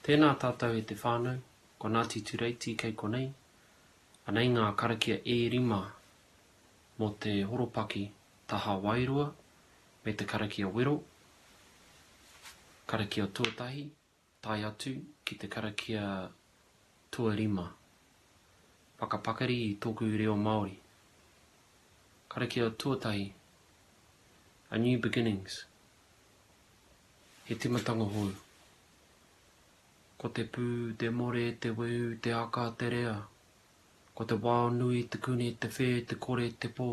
Tēnā tātou e te whānau, ko Ngāti Tureiti kei konei, anei ngā karakia e rima mō te horopaki taha wairua, me te karakia wero, karakia tuatahi, tai atu ki te karakia tuarima. Whakapakari i tōku reo Māori. Karakia tuatahi, a new beginnings. He timatanga hou. Ko te pū, te more, te weu, te aka, te rea. Ko te wao nui, te kune, te whē, te kore, te pō.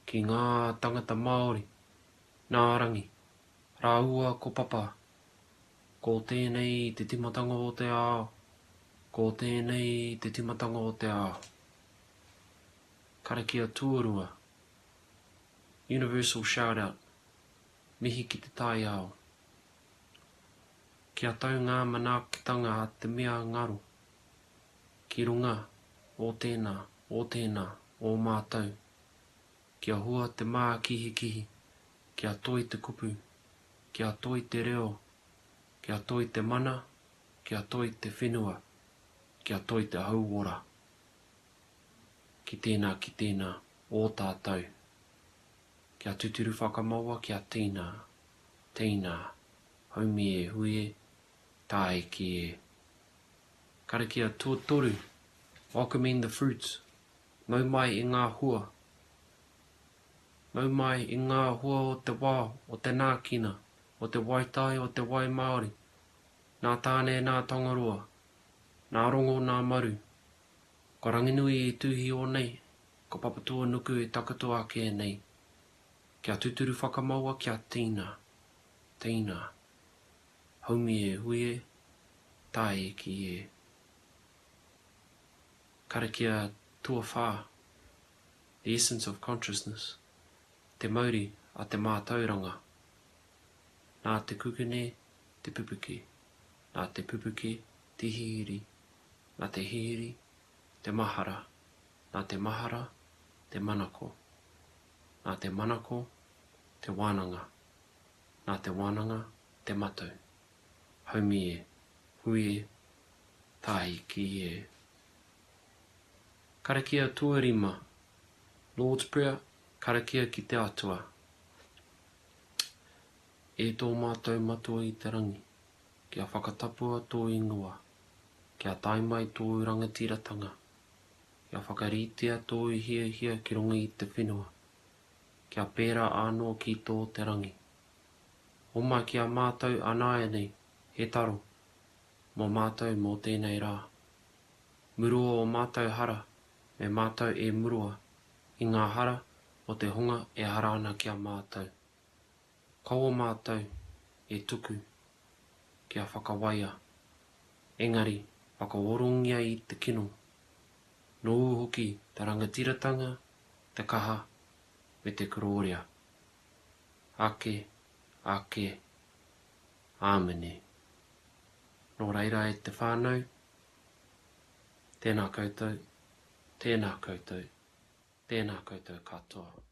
Ki ngā tangata Māori, ngā rangi, rā ua ko papa. Ko tēnei te timatanga o te ao. Ko tēnei te timatanga o te ao. Karakia tuarua. Universal shout out. Mihi ki te tai ao. Kia tau ngā manaakitanga a te mea ngaro. Ki runga, o tēnā, o mātou. Kia hua te mā kihi, kia toi te kupu, kia toi te reo, kia toi te mana, kia toi te whenua, kia toi te hauora. Ki tēnā, o tātou. Kia tuturu whakamaua, kia tēnā, haumi e hui e, tae ki e. Karakia tuatoru, welcoming the fruits. Mau mai i ngā hua. Mau mai i ngā hua o te wao, o te nākina, o te waitai, o te wai Māori. Nā tāne, nā tongaroa, nā rongo, nā maru. Ko ranginui e tuhi o nei, ko papatua nuku e takatua ake nei. Kia tuturu whakamaua, kia tēnā. Haumi e hui e, tae ki e. Karakia tua whā, the essence of consciousness. Te mauri a te mātauranga. Nā te kukune, te pupuke. Nā te pupuke, te hihiri. Nā te hihiri, te mahara. Nā te mahara, te manako. Nā te manako, te wānanga. Nā te wānanga, te matau. Haumi e, hui e, tahi ki e. Karakia tuarima. Lord's Prayer, karakia ki te atua. E tō mātou matua i te rangi. Kia whakatapua tō ingoa. Kia taimai tō rangatiratanga. Kia whakaritea tō hia ki runga i te whenua. Kia pēra anō ki tō te rangi. O mai kia mātou anaia nei, he taro. Mō mātou mō tēnei rā. Murua o mātou hara, me mātou e murua. I ngā hara o te hunga e hara ana kia mātou. Kaua mātou e tuku kia whakawaia. Engari, whakaorongia i te kino. Nō hoki te rangatiratanga, te kaha, me te kuroria. Ake, āmene. Nō reira e te whānau, tēnā koutou, tēnā koutou katoa.